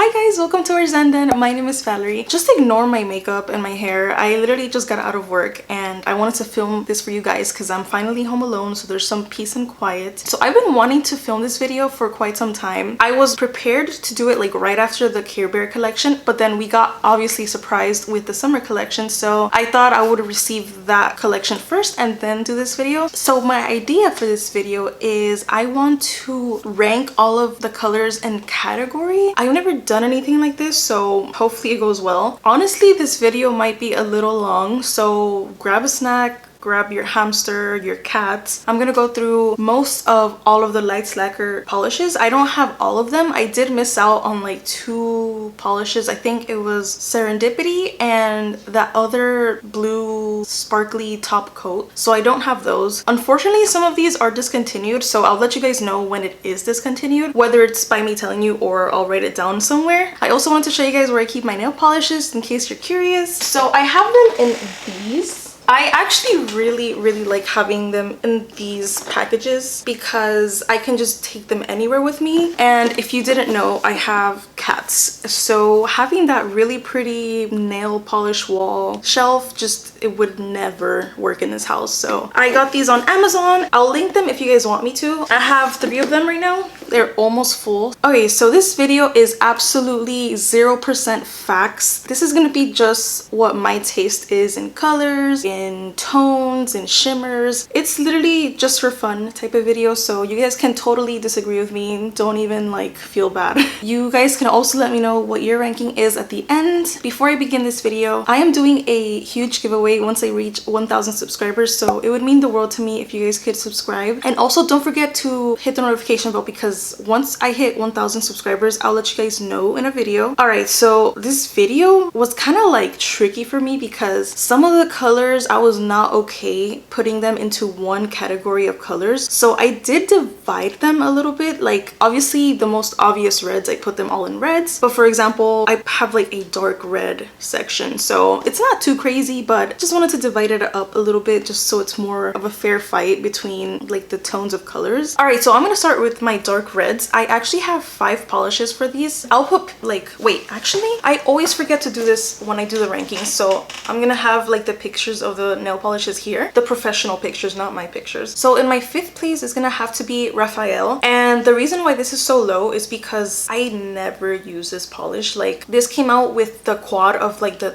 Hi guys, welcome to our ValZenDen. My name is Valerie. Just ignore my makeup and my hair. I literally just got out of work and I wanted to film this for you guys because I'm finally home alone, so there's some peace and quiet. So I've been wanting to film this video for quite some time. I was prepared to do it like right after the Care Bear collection, but then we got obviously surprised with the summer collection, so I thought I would receive that collection first and then do this video. So my idea for this video is I want to rank all of the colors in category. I've never done anything like this, so hopefully it goes well. Honestly, this video might be a little long, so grab a snack, grab your hamster, your cat. I'm gonna go through most of all of the light lacquer polishes. I don't have all of them. I did miss out on like 2 polishes. I think it was Serendipity and that other blue sparkly top coat, so I don't have those. Unfortunately, some of these are discontinued, so I'll let you guys know when it is discontinued, whether it's by me telling you or I'll write it down somewhere. I also want to show you guys where I keep my nail polishes in case you're curious. So I have them in these. I actually really like having them in these packages because I can just take them anywhere with me. And if you didn't know, I have cats, so having that really pretty nail polish wall shelf, just it would never work in this house. So I got these on Amazon. I'll link them if you guys want me to. I have 3 of them right now. They're almost full. Okay, so this video is absolutely 0% facts. This is gonna be just what my taste is in colors, in tones, and shimmers. It's literally just for fun type of video, so you guys can totally disagree with me. Don't even like feel bad. You guys can also let me know what your ranking is at the end. Before I begin this video, I am doing a huge giveaway once I reach 1,000 subscribers, so it would mean the world to me if you guys could subscribe. And also don't forget to hit the notification bell because once I hit 1,000 subscribers, I'll let you guys know in a video. Alright, so this video was kind of like tricky for me because some of the colors I was not okay putting them into one category of colors. So I did divide them a little bit. Like obviously the most obvious reds, I put them all in reds. But for example, I have like a dark red section. So it's not too crazy, but just wanted to divide it up a little bit just so it's more of a fair fight between like the tones of colors. Alright, so I'm gonna start with my dark reds. I actually have 5 polishes for these. I'll put like, wait, actually I always forget to do this when I do the rankings, so I'm gonna have like the pictures of the nail polishes here, the professional pictures, not my pictures. So in my 5th place is gonna have to be Raphael, and the reason why this is so low is because I never use this polish. Like this came out with the quad of like the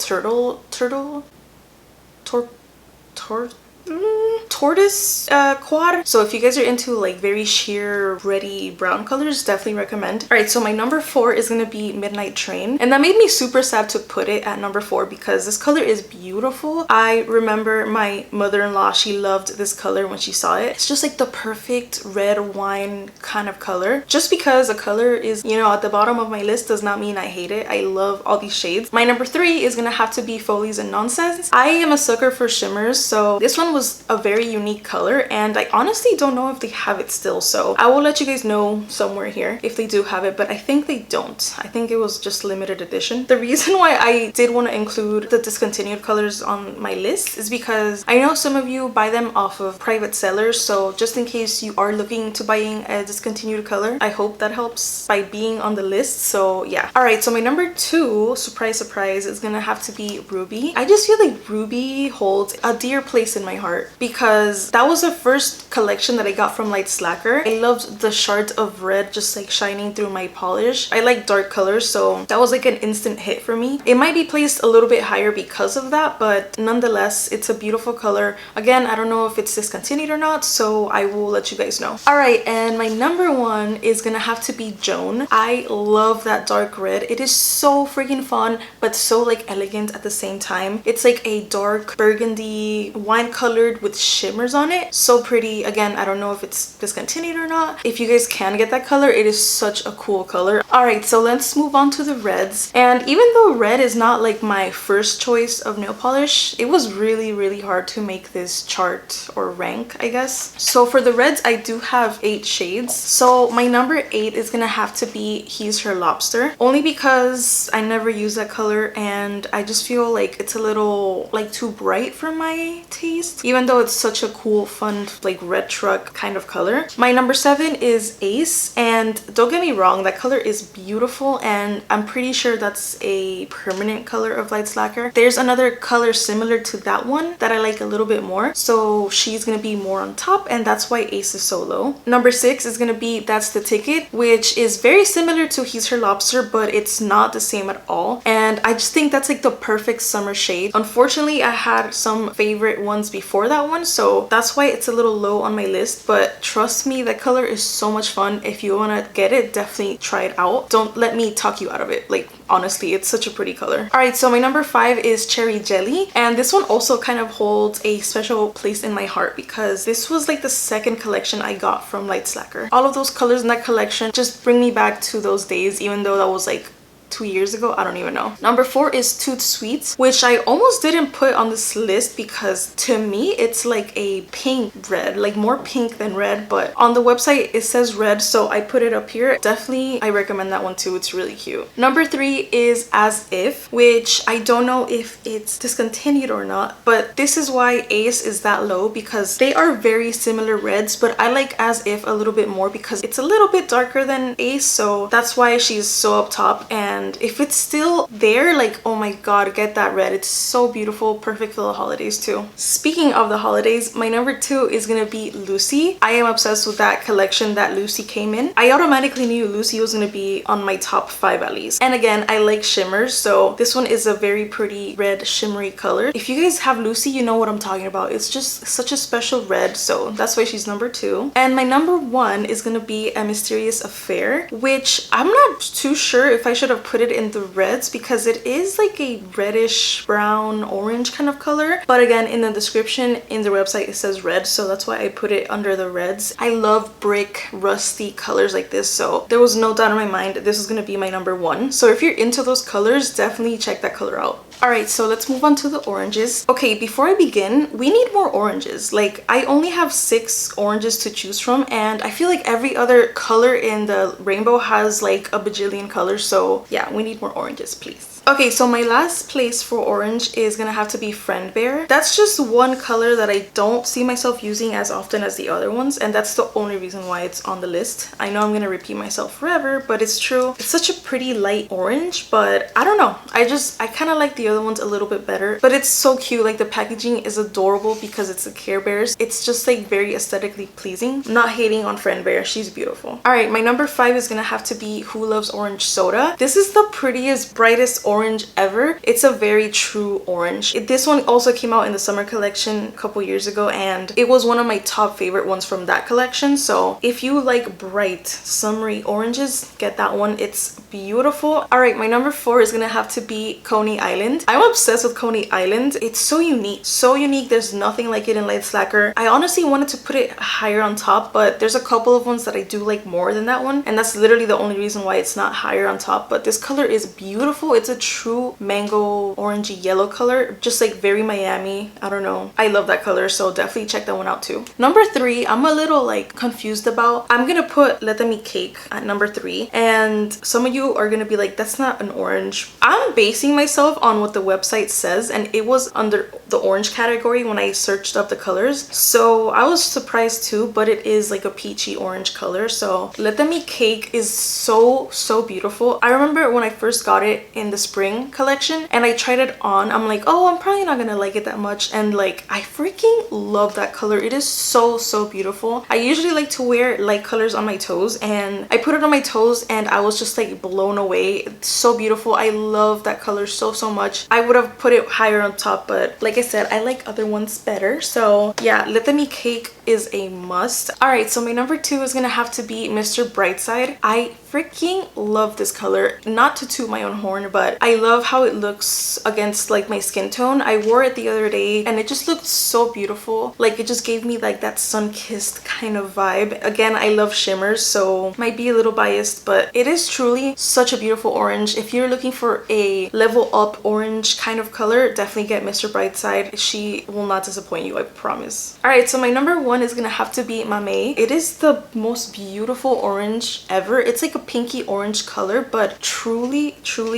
tortoise quad, so if you guys are into like very sheer reddy brown colors, definitely recommend. All right, so my number 4 is gonna be Midnight Train, and that made me super sad to put it at number 4 because this color is beautiful. I remember my mother-in-law, she loved this color when she saw it. It's just like the perfect red wine kind of color. Just because a color is, you know, at the bottom of my list does not mean I hate it. I love all these shades. My number 3 is gonna have to be Follies and Nonsense. I am a sucker for shimmers, so this one was a very unique color and I honestly don't know if they have it still, so I will let you guys know somewhere here if they do have it, but I think they don't. I think it was just limited edition. The reason why I did want to include the discontinued colors on my list is because I know some of you buy them off of private sellers, so just in case you are looking to buying a discontinued color, I hope that helps by being on the list. So yeah. All right, so my number 2, surprise surprise, is gonna have to be Ruby. I just feel like Ruby holds a dear place in my heart because that was the first collection that I got from Lacquer. I loved the shards of red just like shining through my polish. I like dark colors, so that was like an instant hit for me. It might be placed a little bit higher because of that, but nonetheless, it's a beautiful color. Again, I don't know if it's discontinued or not, so I will let you guys know. All right, and my number 1 is gonna have to be Joan. I love that dark red. It is so freaking fun, but so like elegant at the same time. It's like a dark burgundy wine colored with shimmers on it. So pretty. Again, I don't know if it's discontinued or not. If you guys can get that color, it is such a cool color. All right, so let's move on to the reds. And even though red is not like my first choice of nail polish, it was really hard to make this chart or rank, I guess. So for the reds, I do have 8 shades. So my number 8 is gonna have to be He's Her Lobster, only because I never use that color and I just feel like it's a little like too bright for my taste, even though it's such a cool, fun, like red truck kind of color. My number 7 is Ace, and don't get me wrong, that color is beautiful, and I'm pretty sure that's a permanent color of Lights Lacquer. There's another color similar to that one that I like a little bit more, so she's gonna be more on top, and that's why Ace is so low. Number 6 is gonna be That's the Ticket, which is very similar to He's Her Lobster, but it's not the same at all, and I just think that's like the perfect summer shade. Unfortunately, I had some favorite ones before that one, so that's why it's a little low on my list, but trust me, that color is so much fun. If you want to get it, definitely try it out. Don't let me talk you out of it. Like, honestly, it's such a pretty color. All right, so my number 5 is Cherry Jelly, and this one also kind of holds a special place in my heart because this was like the second collection I got from Lights Lacquer. All of those colors in that collection just bring me back to those days, even though that was like 2 years ago. I don't even know. Number 4 is Toot Sweets, which I almost didn't put on this list because to me it's like a pink red, like more pink than red, but on the website it says red, so I put it up here. Definitely I recommend that one too. It's really cute. Number 3 is As If, which I don't know if it's discontinued or not, but this is why Ace is that low, because they are very similar reds, but I like As If a little bit more because it's a little bit darker than Ace, so that's why she's so up top. And if it's still there, like, oh my god, get that red. It's so beautiful, perfect for the holidays too. Speaking of the holidays, my number 2 is gonna be Lucy. I am obsessed with that collection that Lucy came in. I automatically knew Lucy was gonna be on my top 5 at least. And again, I like shimmers, so this one is a very pretty red shimmery color. If you guys have Lucy, you know what I'm talking about. It's just such a special red, so that's why she's number 2. And my number 1 is gonna be A Mysterious Affair, which I'm not too sure if I should have put it in the reds because it is like a reddish brown orange kind of color, but again, in the description in the website it says red, so that's why I put it under the reds. I love brick rusty colors like this, so there was no doubt in my mind this is going to be my number 1. So if you're into those colors, definitely check that color out. Alright, so let's move on to the oranges. Okay, before I begin, we need more oranges. Like, I only have 6 oranges to choose from, and I feel like every other color in the rainbow has like a bajillion colors, so yeah, we need more oranges, please. Okay, so my last place for orange is gonna have to be Friend Bear. That's just one color that I don't see myself using as often as the other ones, and that's the only reason why it's on the list. I know I'm gonna repeat myself forever, but it's true. It's such a pretty light orange, but I don't know. I kind of like the other ones a little bit better, but it's so cute. Like, the packaging is adorable because it's the Care Bears. It's just like very aesthetically pleasing. I'm not hating on Friend Bear. She's beautiful. All right, my number 5 is gonna have to be Who Loves Orange Soda. This is the prettiest, brightest orange ever. It's a very true orange. This one also came out in the summer collection a couple years ago, and it was one of my top favorite ones from that collection. So if you like bright summery oranges, get that one. It's beautiful. All right, my number 4 is gonna have to be Coney Island. I'm obsessed with Coney Island. It's so unique, so unique. There's nothing like it in Lights Lacquer. I honestly wanted to put it higher on top, but there's a couple of ones that I do like more than that one, and that's literally the only reason why it's not higher on top. But this color is beautiful. It's a true mango orangey yellow color, just like very Miami. I don't know, I love that color, so definitely check that one out too. Number 3, I'm a little like confused about. I'm gonna put Let Them Eat Cake at number 3, and some of you are gonna be like, that's not an orange. I'm basing myself on what the website says, and it was under the orange category when I searched up the colors, so I was surprised too, but it is like a peachy orange color. So Let Them Eat Cake is so beautiful. I remember when I first got it in the spring collection and I tried it on, I'm like, oh, I'm probably not gonna like it that much, and like, I freaking love that color. It is so beautiful. I usually like to wear light colors on my toes, and I put it on my toes and I was just like blown away. It's so beautiful. I love that color so much. I would have put it higher on top, but like I said, I like other ones better. So yeah, Let Them Eat Cake is a must. All right, so my number 2 is gonna have to be Mr. Brightside. I freaking love this color. Not to toot my own horn, but I love how it looks against like my skin tone. I wore it the other day and it just looked so beautiful. Like, it just gave me like that sun-kissed kind of vibe. Again, I love shimmers, so might be a little biased, but it is truly such a beautiful orange. If you're looking for a level up orange kind of color, definitely get Mr. Brightside. She will not disappoint you, I promise. All right, so my number 1 is gonna have to be Mame. It is the most beautiful orange ever. It's like a pinky orange color, but truly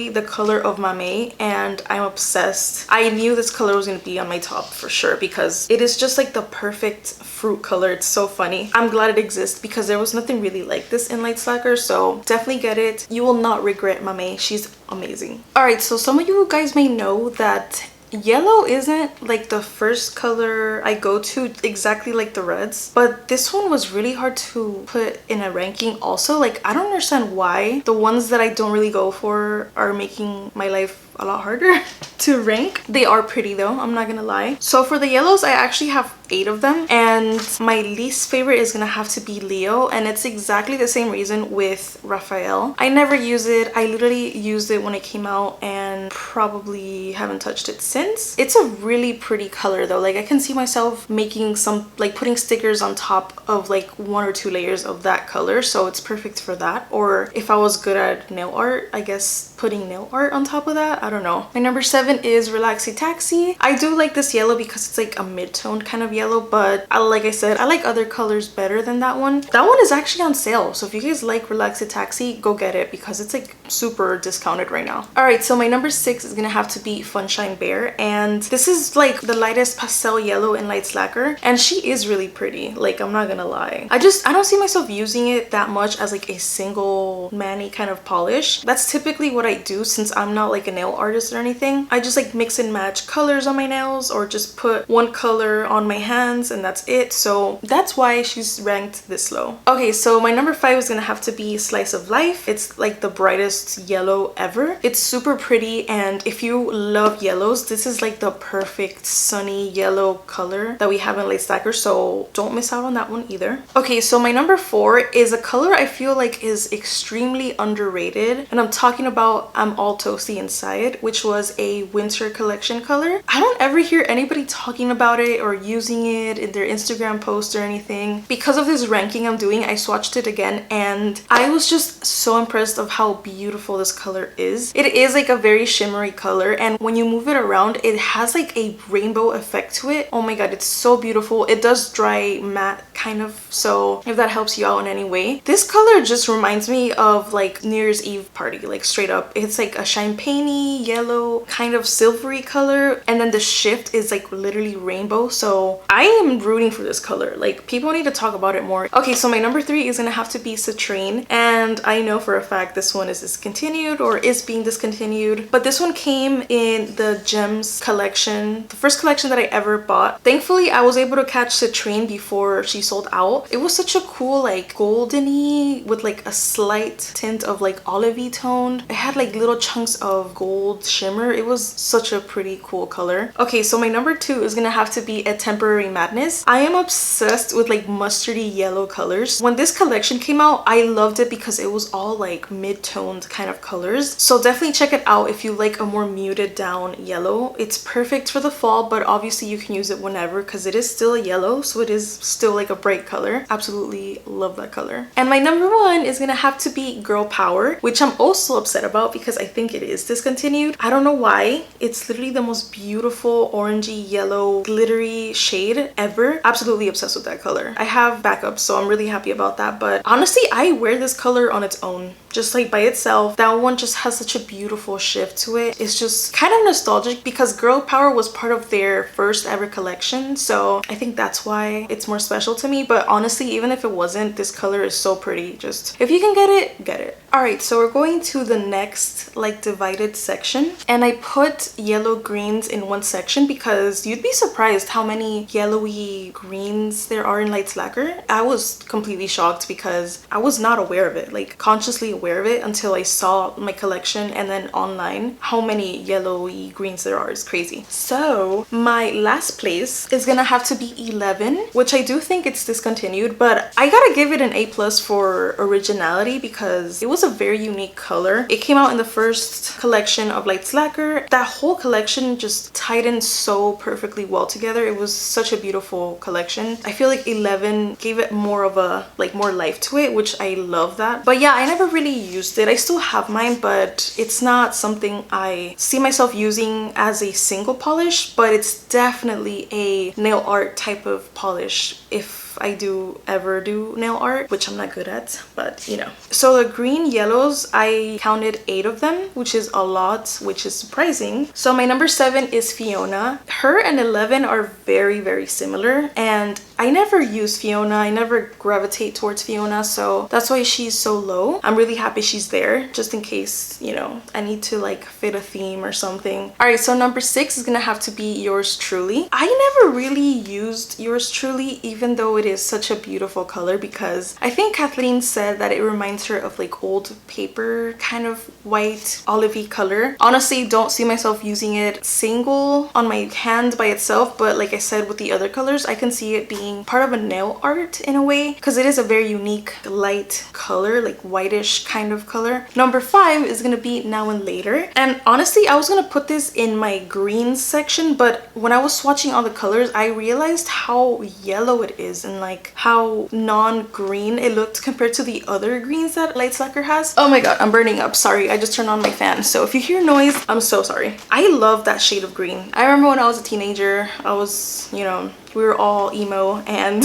the color of Mame, and I'm obsessed. I knew this color was going to be on my top for sure because it is just like the perfect fruit color. It's so funny. I'm glad it exists because there was nothing really like this in Light Slacker, so definitely get it. You will not regret Mame. She's amazing. All right, so some of you guys may know that yellow isn't like the first color I go to exactly like the reds, but this one was really hard to put in a ranking also. Like, I don't understand why the ones that I don't really go for are making my life a lot harder to rank. They are pretty though, I'm not gonna lie. So for the yellows, I actually have 8 of them, and my least favorite is gonna have to be Leo, and it's exactly the same reason with Raphael. I never use it. I literally used it when it came out and probably haven't touched it since. It's a really pretty color though. Like, I can see myself making some, like putting stickers on top of like 1 or 2 layers of that color, so it's perfect for that. Or if I was good at nail art, I guess putting nail art on top of that, I don't know. My number 7 is Relaxy Taxi. I do like this yellow because it's like a mid-toned kind of yellow, but like I said, I like other colors better than that one. That one is actually on sale, so if you guys like Relaxy Taxi, go get it because it's like super discounted right now. All right, so my number 6 is gonna have to be Funshine Bear, and this is like the lightest pastel yellow in Light Slacker, and she is really pretty. Like, I'm not gonna lie. I don't see myself using it that much as like a single mani kind of polish. That's typically what I do since I'm not like a nail artist or anything. I just like mix and match colors on my nails or just put one color on my hands and that's it. So that's why she's ranked this low. Okay, so my number 5 is gonna have to be Slice of Life. It's like the brightest yellow ever. It's super pretty, and if you love yellows, this is like the perfect sunny yellow color that we have in Light Slacker, so don't miss out on that one either. Okay, so my number 4 is a color I feel like is extremely underrated, and I'm talking about I'm All Toasty Inside, which was a winter collection color. I don't ever hear anybody talking about it or using it in their Instagram posts or anything. Because of this ranking I'm doing, I swatched it again and I was just so impressed of how beautiful this color is. It is like a very shimmery color, and when you move it around, it has like a rainbow effect to it. Oh my god, it's so beautiful. It does dry matte kind of, so if that helps you out in any way. This color just reminds me of like New Year's Eve party, like straight up. It's like a champagne-y yellow kind of silvery color, and then the shift is like literally rainbow, so I am rooting for this color. Like, people need to talk about it more. Okay, so my number 3 is gonna have to be Citrine, and I know for a fact this one is discontinued or is being discontinued, but this one came in the Gems collection, the first collection that I ever bought. Thankfully, I was able to catch Citrine before she sold out. It was such a cool like goldeny with like a slight tint of like olivey toned. It had like little chunks of gold shimmer. It was such a pretty cool color. Okay, so my number 2 is gonna have to be A Temporary Madness. I am obsessed with like mustardy yellow colors. When this collection came out, I loved it because it was all like mid-toned kind of colors. So definitely check it out if you like a more muted down yellow. It's perfect for the fall, but obviously you can use it whenever because it is still a yellow, so it is still like a bright color. Absolutely love that color. And my number 1 is gonna have to be Girl Power, which I'm also upset about because I think it is discontinued. I don't know why. It's literally the most beautiful orangey yellow glittery shade ever. Absolutely obsessed with that color. I have backups, so I'm really happy about that, but honestly, I wear this color on its own. Just like by itself, that one just has such a beautiful shift to it. It's just kind of nostalgic because Girl Power was part of their first ever collection, so I think that's why it's more special to me. But honestly, even if it wasn't, this color is so pretty. Just if you can get it, get it. All right, so we're going to the next like divided section, and I put yellow greens in one section because you'd be surprised how many yellowy greens there are in Light Slacker. I was completely shocked because I was not aware of it, like consciously aware of it, until I saw my collection and then online. How many yellowy greens there are is crazy. So my last place is gonna have to be 11, which I do think it's discontinued, but I gotta give it an A+ for originality because it was a very unique color. It came out in the first collection of Light Slacker. That whole collection just tied in so perfectly well together. It was such a beautiful collection. I feel like 11 gave it more of a like more life to it, which I love that. But yeah, I never really used it. I still have mine, but it's not something I see myself using as a single polish, but it's definitely a nail art type of polish if if I do ever do nail art, which I'm not good at, but you know. So the green yellows, I counted 8 of them, which is a lot, which is surprising. So my number 7 is Fiona. Her and 11 are very, very similar, and I never use Fiona. I never gravitate towards Fiona, so that's why she's so low. I'm really happy she's there, just in case, you know, I need to like fit a theme or something. All right, so number 6 is gonna have to be Yours Truly. I never really used Yours Truly, even though it is such a beautiful color, because I think Kathleen said that it reminds her of like old paper, kind of white olivey color. Honestly, don't see myself using it single on my hand by itself, but like I said, with the other colors, I can see it being part of a nail art in a way, because it is a very unique light color, like whitish kind of color. Number 5 is gonna be Now and Later, and honestly, I was gonna put this in my greens section, but when I was swatching all the colors, I realized how yellow it is and like how non-green it looked compared to the other greens that Lights Lacquer has. Oh my god, I'm burning up. Sorry, I just turned on my fan, so if you hear noise, I'm so sorry. I love that shade of green. I remember when I was a teenager, I was, you know, we were all emo, and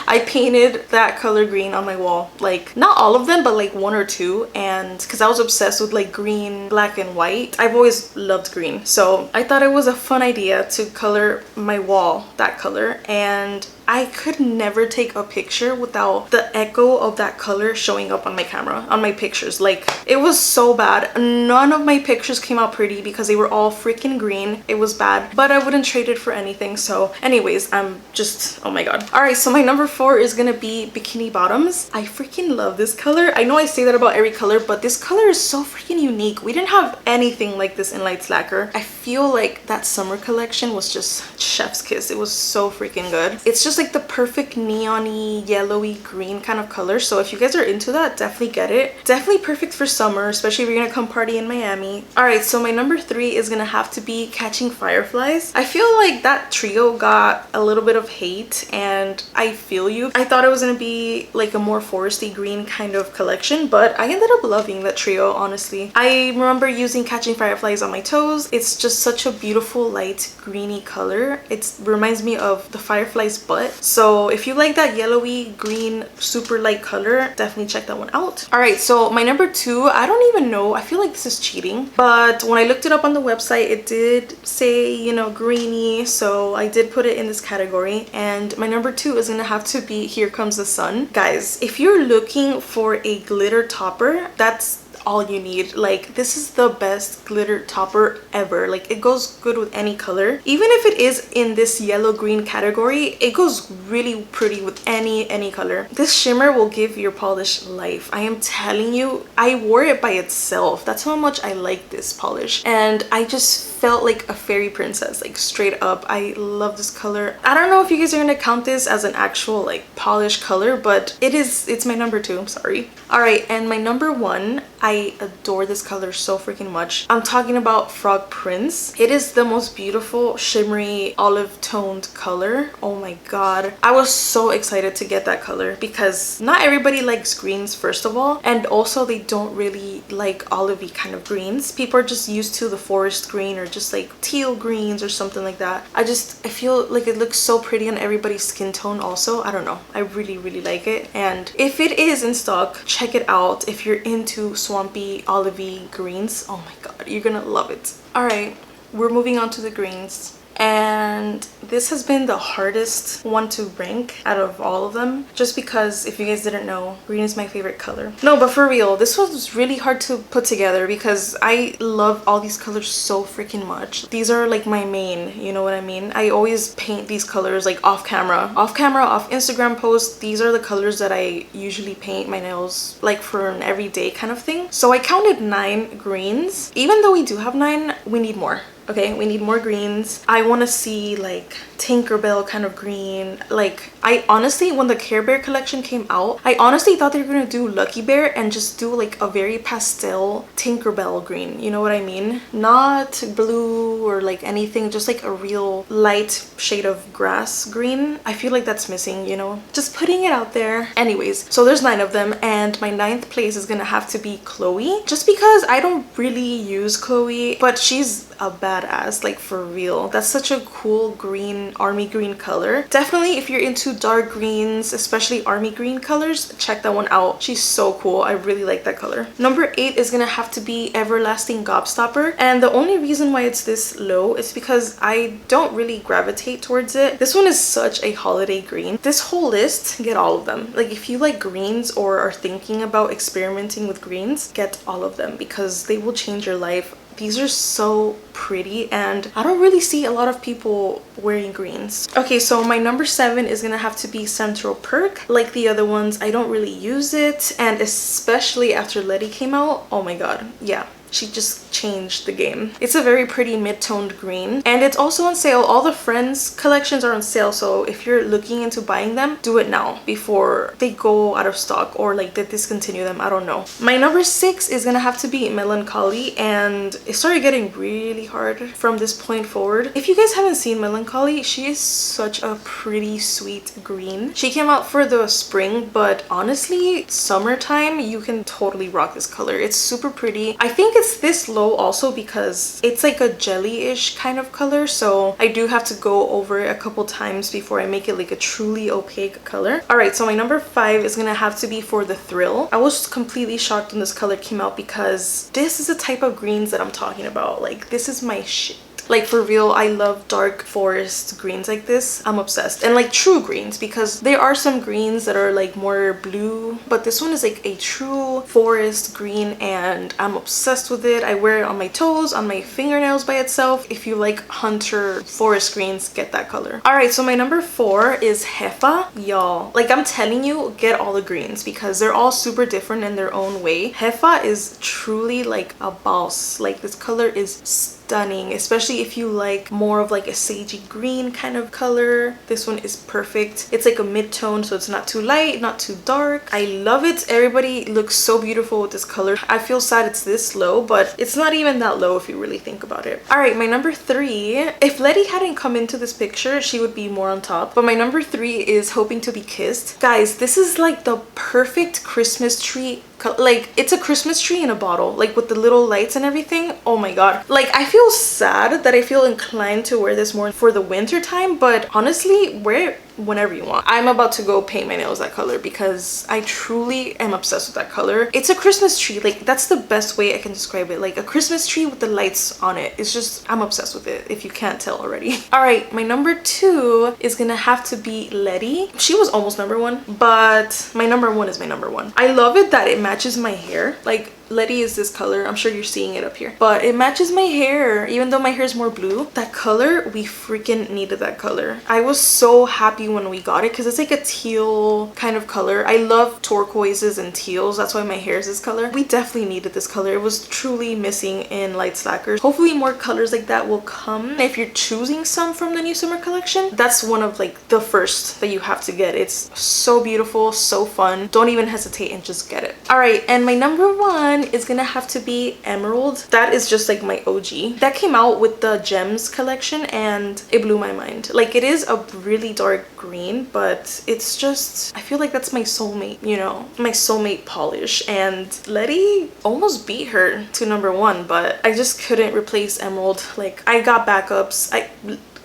I painted that color green on my wall, like not all of them, but like 1 or 2, and because I was obsessed with like green, black and white. I've always loved green, so I thought it was a fun idea to color my wall that color, and I could never take a picture without the echo of that color showing up on my camera, on my pictures. Like, it was so bad. None of my pictures came out pretty because they were all freaking green. It was bad, but I wouldn't trade it for anything. So anyways, I'm just, oh my god. All right, so my number 4 is gonna be Bikini Bottoms. I freaking love this color. I know I say that about every color, but this color is so freaking unique. We didn't have anything like this in Lights Lacquer. I feel like that summer collection was just chef's kiss. It was so freaking good. It's just like the perfect neon-y, yellowy green kind of color. So if you guys are into that, definitely get it. Definitely perfect for summer, especially if you're gonna come party in Miami. All right, so my number 3 is gonna have to be Catching Fireflies. I feel like that trio got a little bit of hate, and I feel you. I thought it was gonna be like a more foresty green kind of collection, but I ended up loving that trio, honestly. I remember using Catching Fireflies on my toes. It's just such a beautiful light greeny color. It reminds me of the firefly's butt. So if you like that yellowy green super light color, definitely check that one out. All right, so my number 2, I don't even know, I feel like this is cheating, but when I looked it up on the website, it did say, you know, greeny, so I did put it in this category. And my number 2 is gonna have to be Here Comes the Sun. Guys, if you're looking for a glitter topper, that's all you need. Like, this is the best glitter topper ever. Like, it goes good with any color. Even if it is in this yellow green category, it goes really pretty with any color. This shimmer will give your polish life. I am telling you, I wore it by itself. That's how much I like this polish, and I just felt like a fairy princess, like straight up. I love this color. I don't know if you guys are gonna count this as an actual like polish color, but it's my number 2. I'm sorry. All right, and my number 1, I adore this color so freaking much. I'm talking about Frog Prince. It is the most beautiful shimmery olive toned color. Oh my god, I was so excited to get that color because not everybody likes greens, first of all, and also they don't really like olivey kind of greens. People are just used to the forest green or just like teal greens or something like that. I feel like it looks so pretty on everybody's skin tone also. I don't know, I really like it, and if it is in stock, check it out if you're into swampy olivey greens. Oh my god, you're gonna love it. All right, we're moving on to the greens, and this has been the hardest one to rank out of all of them, just because if you guys didn't know, green is my favorite color. No, but for real, this was really hard to put together because I love all these colors so freaking much. These are like my main, you know what I mean? I always paint these colors like off camera, off Instagram posts. These are the colors that I usually paint my nails like for an everyday kind of thing. So I counted 9 greens. Even though we do have 9, we need more. Okay, we need more greens. I want to see like Tinkerbell kind of green. Like, I honestly, when the Care Bear collection came out, I honestly thought they were gonna do Lucky Bear and just do like a very pastel Tinkerbell green, you know what I mean? Not blue or like anything, just like a real light shade of grass green. I feel like that's missing, you know, just putting it out there. Anyways, so there's 9 of them, and my 9th place is gonna have to be Chloe, just because I don't really use Chloe, but she's a badass, like for real. That's such a cool green, army green color. Definitely if you're into into dark greens, especially army green colors, check that one out. She's so cool. I really like that color. Number 8 is gonna have to be Everlasting Gobstopper, and the only reason why it's this low is because I don't really gravitate towards it. This one is such a holiday green. This whole list, get all of them. Like if you like greens or are thinking about experimenting with greens, get all of them because they will change your life. These are so pretty and I don't really see a lot of people wearing greens. Okay, so my number 7 is gonna have to be Central Perk. Like the other ones, I don't really use it, and especially after Letty came out, oh my god, yeah. She just changed the game. It's a very pretty mid-toned green, and it's also on sale. All the Friends collections are on sale, so if you're looking into buying them, do it now before they go out of stock or like they discontinue them. I don't know. My number 6 is gonna have to be Melancholy, and it started getting really hard from this point forward. If you guys haven't seen Melancholy, she is such a pretty sweet green. She came out for the spring, but honestly, summertime, you can totally rock this color. It's super pretty. I think it's this low also because it's like a jelly-ish kind of color, so I do have to go over it a couple times before I make it like a truly opaque color. All right, so my number 5 is gonna have to be For the Thrill. I was completely shocked when this color came out because this is the type of greens that I'm talking about. Like this is my shit. Like for real, I love dark forest greens like this. I'm obsessed. And like true greens, because there are some greens that are like more blue, but this one is like a true forest green and I'm obsessed with it. I wear it on my toes, on my fingernails by itself. If you like hunter forest greens, get that color. All right, so my number 4 is Hefa. Y'all, like I'm telling you, get all the greens because they're all super different in their own way. Hefa is truly like a boss. Like this color is stunning, especially if you like more of like a sagey green kind of color. This one is perfect. It's like a mid-tone, so it's not too light, not too dark. I love it. Everybody looks so beautiful with this color. I feel sad it's this low, but it's not even that low if you really think about it. All right, my number 3, if Letty hadn't come into this picture, she would be more on top, but my number 3 is Hoping to Be Kissed. Guys, this is like the perfect Christmas tree. Like it's a Christmas tree in a bottle, like with the little lights and everything. Oh my god, like I feel sad that I feel inclined to wear this more for the winter time, but honestly, wear it whenever you want. I'm about to go paint my nails that color because I truly am obsessed with that color. It's a Christmas tree. Like that's the best way I can describe it. Like a Christmas tree with the lights on it. It's just, I'm obsessed with it if you can't tell already. All right, my number 2 is gonna have to be Letty. She was almost number 1, but my number 1 is my number 1. I love it that it matches my hair. Like Letty is this color. I'm sure you're seeing it up here, but it matches my hair even though my hair is more blue. That color, we freaking needed that color. I was so happy when we got it because it's like a teal kind of color. I love turquoises and teals. That's why my hair is this color. We definitely needed this color. It was truly missing in Light Lacquer. Hopefully more colors like that will come. If you're choosing some from the new summer collection, that's one of like the first that you have to get. It's so beautiful, so fun. Don't even hesitate and just get it. All right, and my number 1 is gonna have to be Emerald. That is just like my OG. That came out with the Gems collection and it blew my mind. Like it is a really dark green, but it's just, I feel like that's my soulmate, you know, my soulmate polish, and Letty almost beat her to number 1, but I just couldn't replace Emerald. Like I got backups.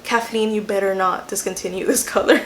Kathleen, you better not discontinue this color.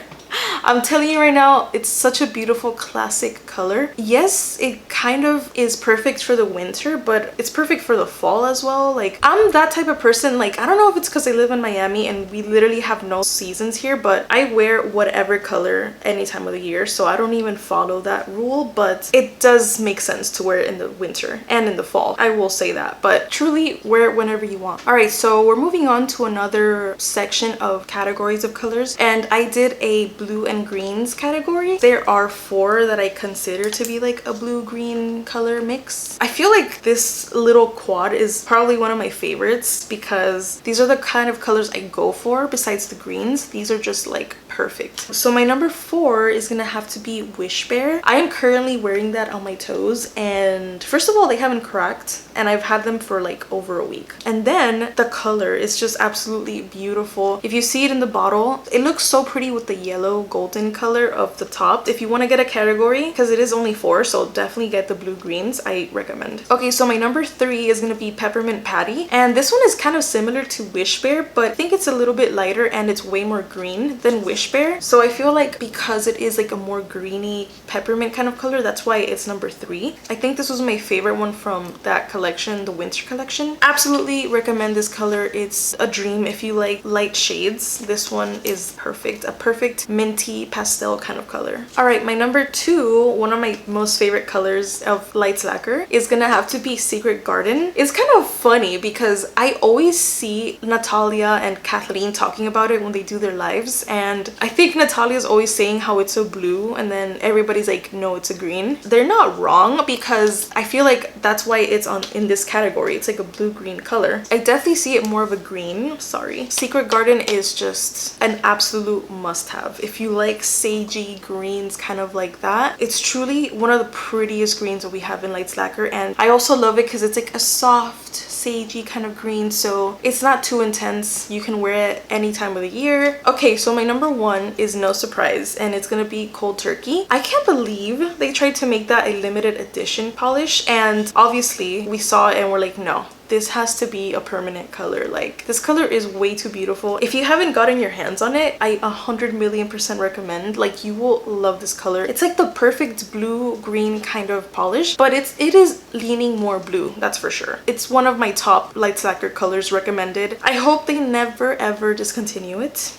I'm telling you right now, it's such a beautiful classic color. Yes, it kind of is perfect for the winter, but it's perfect for the fall as well. Like I'm that type of person. Like I don't know if it's because I live in Miami and we literally have no seasons here, but I wear whatever color any time of the year, so I don't even follow that rule, but it does make sense to wear it in the winter and in the fall. I will say that, but truly wear it whenever you want. All right, so we're moving on to another section of categories of colors, and I did a blue and greens category. There are 4 that I consider to be like a blue-green color mix. I feel like this little quad is probably one of my favorites because these are the kind of colors I go for. Besides the greens, these are just like perfect. So my number 4 is gonna have to be Wish Bear. I am currently wearing that on my toes, and first of all, they haven't cracked and I've had them for like over a week. And then the color is just absolutely beautiful. If you see it in the bottle, it looks so pretty with the yellow golden color of the top. If you want to get a category, because it is only 4, so definitely get the blue greens, I recommend. Okay, so my number 3 is gonna be Peppermint Patty, and this one is kind of similar to Wish Bear, but I think it's a little bit lighter and it's way more green than Wish Wish Bear. So I feel like because it is like a more greeny peppermint kind of color, that's why it's number 3. I think this was my favorite one from that collection, the winter collection. Absolutely recommend this color. It's a dream if you like light shades. This one is perfect. A perfect minty pastel kind of color. All right, my number 2, one of my most favorite colors of lights lacquer is gonna have to be Secret Garden. It's kind of funny because I always see Natalia and Kathleen talking about it when they do their lives, and I think Natalia's always saying how it's a blue and then everybody's like, no, it's a green. They're not wrong because I feel like that's why it's in this category. It's like a blue-green color. I definitely see it more of a green. Sorry. Secret Garden is just an absolute must-have. If you like sagey greens kind of like that, it's truly one of the prettiest greens that we have in lights lacquer. And I also love it because it's like a soft sagey kind of green, so it's not too intense. You can wear it any time of the year. Okay, so my number 1 is no surprise, and it's gonna be Cold Turkey. I can't believe they tried to make that a limited edition polish, and obviously we saw it and we're like, no, this has to be a permanent color. Like, this color is way too beautiful. If you haven't gotten your hands on it, I 100,000,000% recommend. Like, you will love this color. It's like the perfect blue-green kind of polish, but it is leaning more blue, that's for sure. It's one of my top lights lacquer colors recommended. I hope they never ever discontinue it.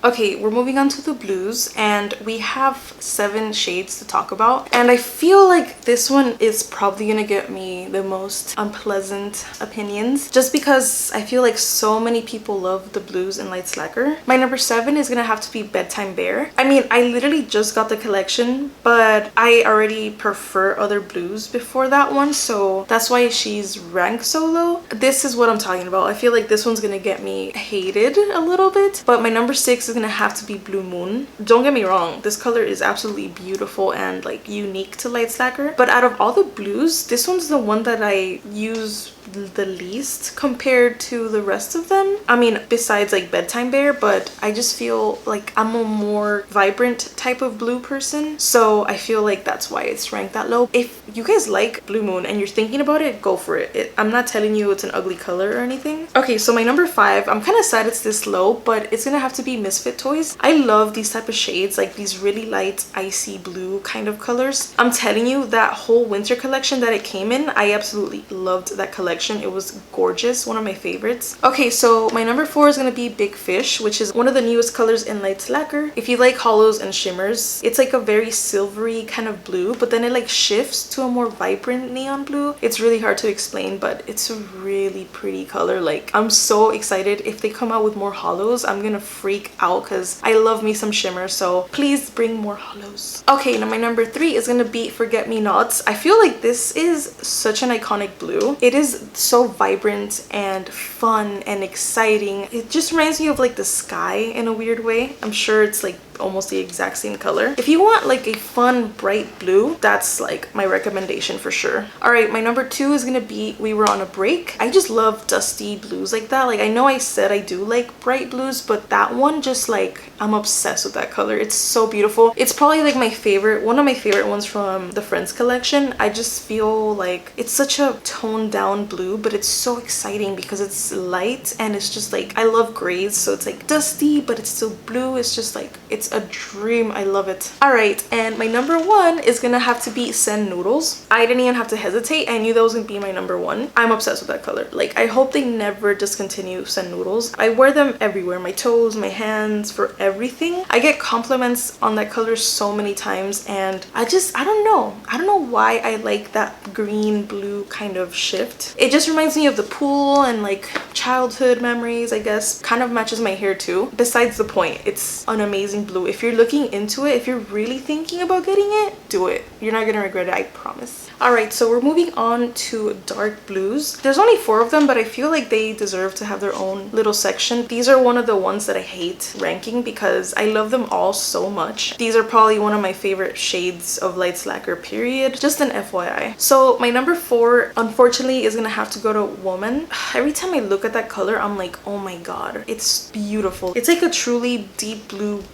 Okay, we're moving on to the blues, and we have 7 shades to talk about, and I feel like this one is probably gonna get me the most unpleasant opinions just because I feel like so many people love the blues in lights lacquer. My number 7 is gonna have to be Bedtime Bear. I mean, I literally just got the collection, but I already prefer other blues before that one, so that's why she's ranked so low. This is what I'm talking about. I feel like this one's gonna get me hated a little bit, but my number 6 is gonna have to be Blue Moon. Don't get me wrong, this color is absolutely beautiful and like unique to lights lacquer, but out of all the blues, this one's the one that I use the least compared to the rest of them. I mean, besides like Bedtime Bear, but I just feel like I'm a more vibrant type of blue person, so I feel like that's why it's ranked that low. If you guys like Blue Moon and you're thinking about it, go for it. I'm not telling you it's an ugly color or anything. Okay, so my number 5, I'm kind of sad it's this low, but it's gonna have to be Misfit Toys. I love these type of shades, like these really light icy blue kind of colors. I'm telling you, that whole winter collection that it came in, I absolutely loved that collection. It was gorgeous, one of my favorites. Okay, so my number 4 is gonna be Big Fish, which is one of the newest colors in lights lacquer. If you like hollows and shimmers, it's like a very silvery kind of blue, but then it like shifts to a more vibrant neon blue. It's really hard to explain, but it's a really pretty color. Like, I'm so excited. If they come out with more hollows, I'm gonna freak out because I love me some shimmer, so please bring more hollows. Okay, now my number 3 is gonna be Forget Me Nots. I feel like this is such an iconic blue. It is so vibrant and fun and exciting. It just reminds me of like the sky in a weird way. I'm sure it's like almost the exact same color. If you want like a fun bright blue, that's like my recommendation for sure. All right, my number 2 is gonna be We Were on a Break. I just love dusty blues like that. Like, I know I said I do like bright blues, but that one just like, I'm obsessed with that color. It's so beautiful. It's probably like my favorite, one of my favorite ones from the Friends collection. I just feel like it's such a toned down blue, but it's so exciting because it's light and it's just like, I love grays, so it's like dusty but it's still blue. It's just like, it's a dream. I love it. All right, and my number 1 is gonna have to be Sen Noodles. I didn't even have to hesitate. I knew that was gonna be my number 1. I'm obsessed with that color. Like, I hope they never discontinue Sen Noodles. I wear them everywhere, my toes, my hands, for everything. I get compliments on that color so many times, and I don't know why I like that green blue kind of shift. It just reminds me of the pool and like childhood memories, I guess. Kind of matches my hair too. Besides the point, it's an amazing blue. If you're looking into it, if you're really thinking about getting it, do it. You're not gonna regret it, I promise. All right, so we're moving on to dark blues. There's only 4 of them, but I feel like they deserve to have their own little section. These are one of the ones that I hate ranking because I love them all so much. These are probably one of my favorite shades of lights lacquer, period. Just an FYI. So my number 4, unfortunately, is gonna have to go to Woman. Every time I look at that color, I'm like, oh my god, it's beautiful. It's like a truly deep blue.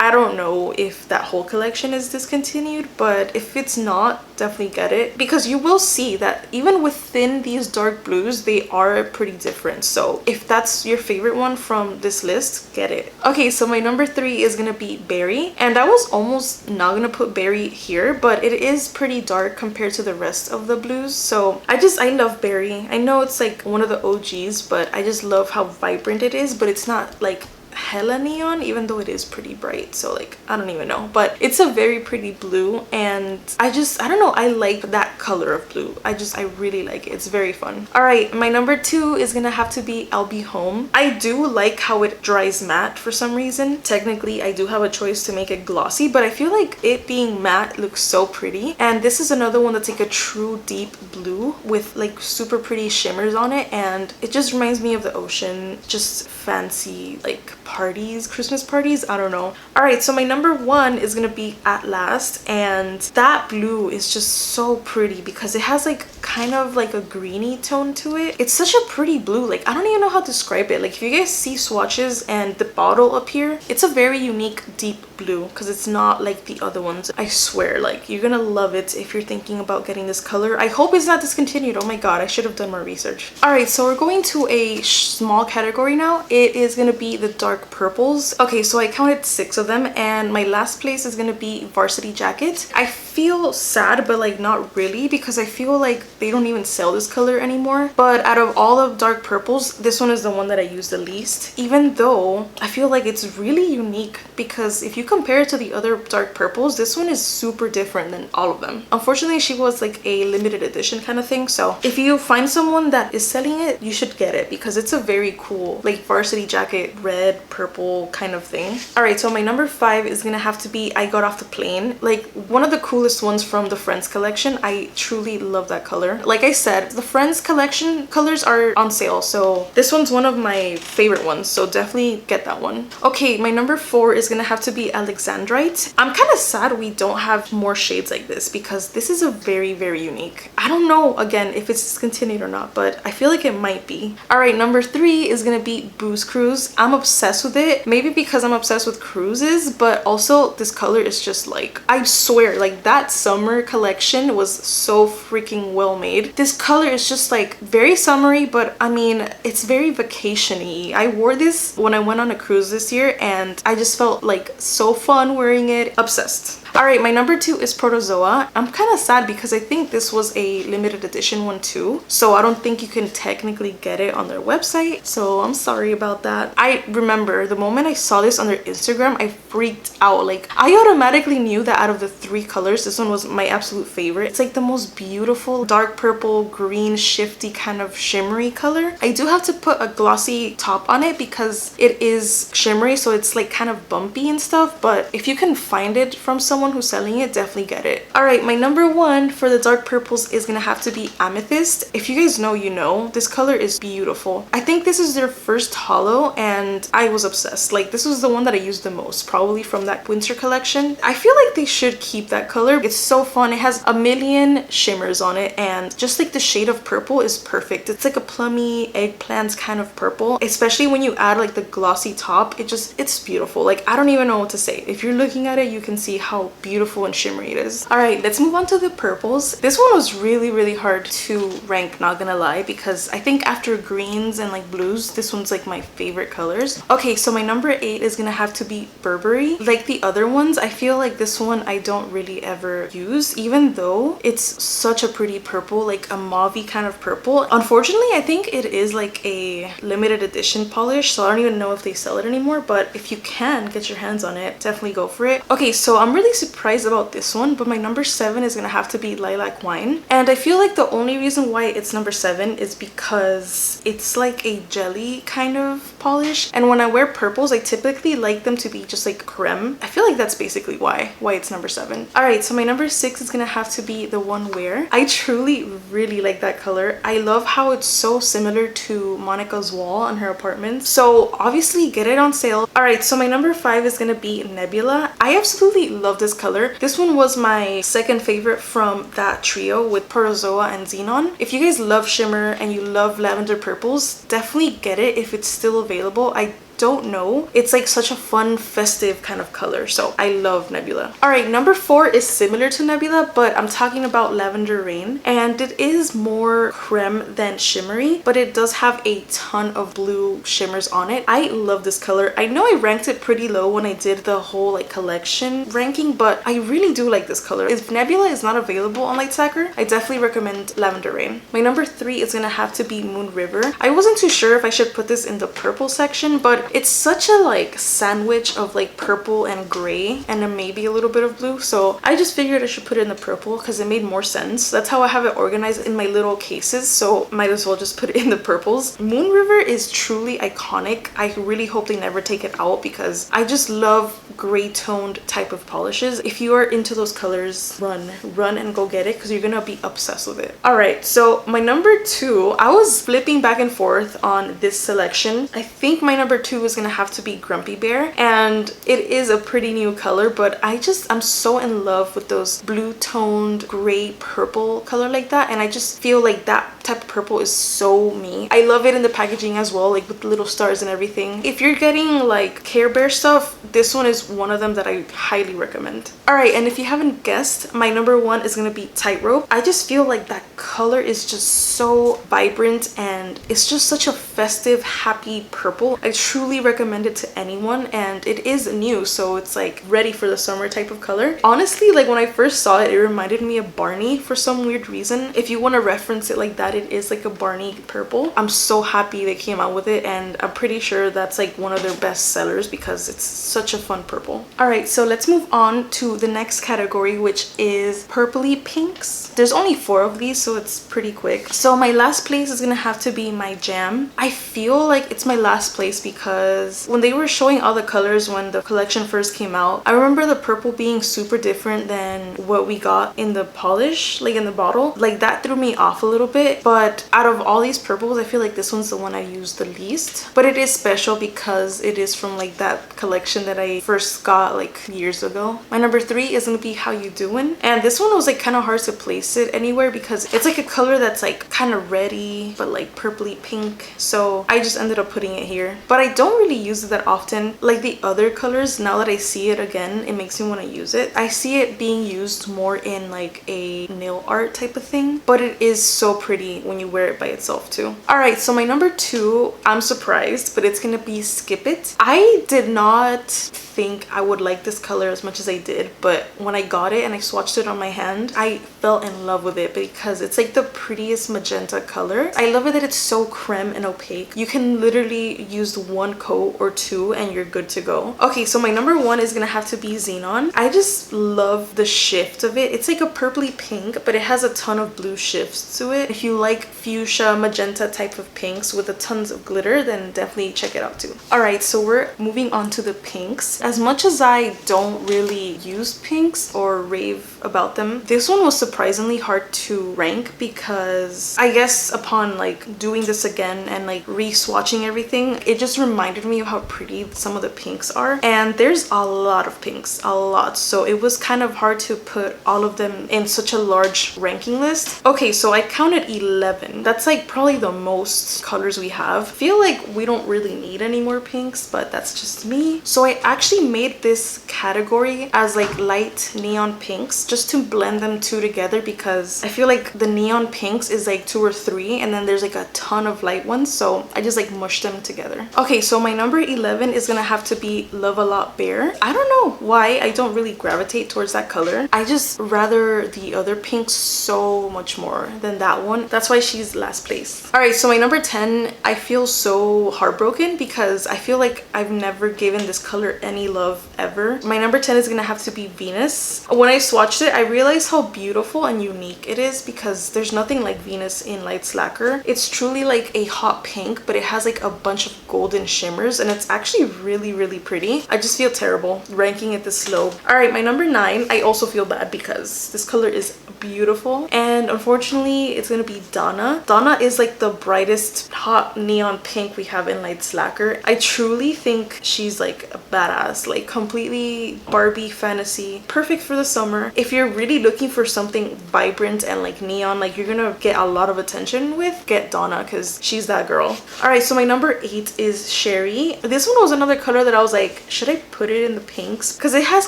I don't know if that whole collection is discontinued, but if it's not, definitely get it, because you will see that even within these dark blues, they are pretty different. So if that's your favorite one from this list, get it. Okay, so my number 3 is gonna be Berry, and I was almost not gonna put Berry here, but it is pretty dark compared to the rest of the blues. So I love Berry. I know it's like one of the OGs, but I just love how vibrant it is, but it's not like hella neon, even though it is pretty bright. So like, I don't even know, but it's a very pretty blue, and I don't know, I like that color of blue. I really like it. It's very fun. All right, my number 2 is gonna have to be I'll Be Home. I do like how it dries matte for some reason. Technically, I do have a choice to make it glossy, but I feel like it being matte looks so pretty. And this is another one that's like a true deep blue with like super pretty shimmers on it, and it just reminds me of the ocean. Just fancy like parties, Christmas parties, I don't know. All right, so my number 1 is gonna be At Last, and that blue is just so pretty because it has like kind of like a greeny tone to it. It's such a pretty blue. Like, I don't even know how to describe it. Like, if you guys see swatches and the bottle up here, it's a very unique deep blue because it's not like the other ones. I swear, like, you're gonna love it if you're thinking about getting this color. I hope it's not discontinued. Oh my god, I should have done more research. All right, so we're going to a small category now. It is gonna be the dark purples. Okay, so I counted 6 of them, and my last place is gonna be Varsity Jacket. I feel sad, but like not really, because I feel like they don't even sell this color anymore. But out of all of dark purples, this one is the one that I use the least, even though I feel like it's really unique, because if you compare it to the other dark purples, this one is super different than all of them. Unfortunately, she was like a limited edition kind of thing, so if you find someone that is selling it, you should get it because it's a very cool like varsity jacket, red, purple kind of thing. All right, so my number 5 is gonna have to be I Got Off the Plane. Like, one of the coolest ones from the Friends collection. I truly love that color. Like I said, the Friends collection colors are on sale, so this one's one of my favorite ones, so definitely get that one. Okay, my number 4 is gonna have to be Alexandrite. I'm kind of sad we don't have more shades like this because this is a very, very unique. I don't know, again, if it's discontinued or not, but I feel like it might be. All right, number 3 is gonna be Booze Cruise. I'm obsessed with it, maybe because I'm obsessed with cruises, but also this color is just like, I swear, like that summer collection was so freaking well made. This color is just like very summery, but I mean, it's very vacation-y. I wore this when I went on a cruise this year, and I just felt like so fun wearing it. Obsessed. All right, my number 2 is Protozoa. I'm kind of sad because I think this was a limited edition one too, so I don't think you can technically get it on their website, so I'm sorry about that. I remember the moment I saw this on their Instagram, I freaked out. Like, I automatically knew that out of the 3 colors, this one was my absolute favorite. It's like the most beautiful dark purple, green, shifty kind of shimmery color. I do have to put a glossy top on it because it is shimmery, so it's like kind of bumpy and stuff, but if you can find it from someone who's selling it, definitely get it. All right, my number 1 for the dark purples is gonna have to be Amethyst. If you guys know, you know, this color is beautiful. I think this is their first holo, and I was obsessed. Like, this was the one that I used the most, probably from that winter collection. I feel like they should keep that color. It's so fun. It has a million shimmers on it, and just like the shade of purple is perfect. It's like a plummy eggplant kind of purple, especially when you add like the glossy top. It's beautiful. Like, I don't even know what to say. If you're looking at it, you can see how beautiful and shimmery it is. All right, let's move on to the purples. This one was really, really hard to rank, not gonna lie, because I think after greens and like blues, this one's like my favorite colors. Okay, so my number 8 is gonna have to be Burberry. Like the other ones, I feel like this one I don't really ever use, even though it's such a pretty purple, like a mauvey kind of purple. Unfortunately, I think it is like a limited edition polish, so I don't even know if they sell it anymore, but if you can get your hands on it, definitely go for it. Okay, so I'm really surprised about this one, but my number 7 is gonna have to be Lilac Wine, and I feel like the only reason why it's number 7 is because it's like a jelly kind of polish, and when I wear purples, I typically like them to be just like creme. I feel like that's basically why it's number 7. All right, so my number 6 is gonna have to be the One Wear. I truly really like that color. I love how it's so similar to Monica's wall on her apartment, so obviously get it on sale. All right, so my number 5 is gonna be Nebula. I absolutely love this color. This one was my second favorite from that trio with Protozoa and Xenon. If you guys love shimmer and you love lavender purples, definitely get it if it's still available. I don't know, it's like such a fun, festive kind of color. So I love Nebula. All right, number 4 is similar to Nebula, but I'm talking about Lavender Rain, and it is more creme than shimmery, but it does have a ton of blue shimmers on it. I love this color. I know I ranked it pretty low when I did the whole like collection ranking, but I really do like this color. If Nebula is not available on Lacquer, I definitely recommend Lavender Rain. My number 3 is gonna have to be Moon River. I wasn't too sure if I should put this in the purple section, but it's such a like sandwich of like purple and gray and then maybe a little bit of blue, so I just figured I should put it in the purple because it made more sense. That's how I have it organized in my little cases, so might as well just put it in the purples. Moon River is truly iconic. I really hope they never take it out because I just love gray toned type of polishes. If you are into those colors, run and go get it because you're gonna be obsessed with it. All right, so my number 2, I was flipping back and forth on this selection. I think my number 2 is gonna have to be Grumpy Bear, and it is a pretty new color, but I'm so in love with those blue toned gray purple color like that, and I just feel like that type of purple is so me. I love it in the packaging as well, like with the little stars and everything. If you're getting like Care Bear stuff, this one is one of them that I highly recommend. All right, and if you haven't guessed, my number 1 is gonna be Tightrope. I just feel like that color is just so vibrant and it's just such a festive, happy purple. I truly recommend it to anyone, and it is new, so it's like ready for the summer type of color. Honestly, like when I first saw it, it reminded me of Barney for some weird reason. If you want to reference it like that, it is like a Barney purple. I'm so happy they came out with it, and I'm pretty sure that's like one of their best sellers because it's such a fun purple. All right, so let's move on to the next category, which is purpley pinks. There's only 4 of these, so it's pretty quick. So my last place is gonna have to be my Jam. I feel like it's my last place because when they were showing all the colors when the collection first came out, I remember the purple being super different than what we got in the polish, like in the bottle. Like that threw me off a little bit, but out of all these purples, I feel like this one's the one I used the least. But it is special because it is from like that collection that I first got like years ago. My number 3 is gonna be How You Doing, and this one was like kind of hard to place it anywhere because it's like a color that's like kind of reddy but like purpley pink, so I just ended up putting it here. But I don't really use it that often like the other colors. Now that I see it again, it makes me want to use it. I see it being used more in like a nail art type of thing, but it is so pretty when you wear it by itself too. All right, so my number 2, I'm surprised, but it's gonna be Skip It. I did not think I would like this color as much as I did, but when I got it and I swatched it on my hand, I fell in love with it because it's like the prettiest magenta color. I love it that it's so creme and opaque. You can literally use 1 coat or 2 and you're good to go. Okay, so my number 1 is gonna have to be Xenon. I just love the shift of it. It's like a purpley pink, but it has a ton of blue shifts to it. If you like fuchsia magenta type of pinks with a tons of glitter, then definitely check it out too. All right, so we're moving on to the pinks. As much as I don't really use pinks or rave about them, this one was surprisingly hard to rank because I guess upon like doing this again and like re-swatching everything, it just reminded me of how pretty some of the pinks are, and there's a lot of pinks, a lot, so it was kind of hard to put all of them in such a large ranking list. Okay, so I counted 11. That's like probably the most colors we have. I feel like we don't really need any more pinks, but that's just me. So I actually made this category as like light neon pinks just to blend them two together because I feel like the neon pinks is like 2 or 3 and then there's like a ton of light ones, so I just like mushed them together. Okay, so my number 11 is gonna have to be Love a Lot Bear. I don't know why I don't really gravitate towards that color. I just rather the other pinks so much more than that one. That's why she's last place. All right, so my number 10, I feel so heartbroken because I feel like I've never given this color any love ever. My number 10 is gonna have to be Venus. When I swatched it, I realized how beautiful and unique it is because there's nothing like Venus in Lights Lacquer. It's truly like a hot pink, but it has like a bunch of golden shimmers and it's actually really, really pretty. I just feel terrible ranking it this low. All right, my number 9, I also feel bad because this color is beautiful and unfortunately it's gonna be Donna. Donna is like the brightest hot neon pink we have in Lights Lacquer. I truly think she's like a badass, like completely Barbie fantasy, perfect for the summer. If you're really looking for something vibrant and like neon, like you're gonna get a lot of attention with, get Donna, because she's that girl. All right, so my number 8 is Sherry. This one was another color that I was like, should I put it in the pinks? Because it has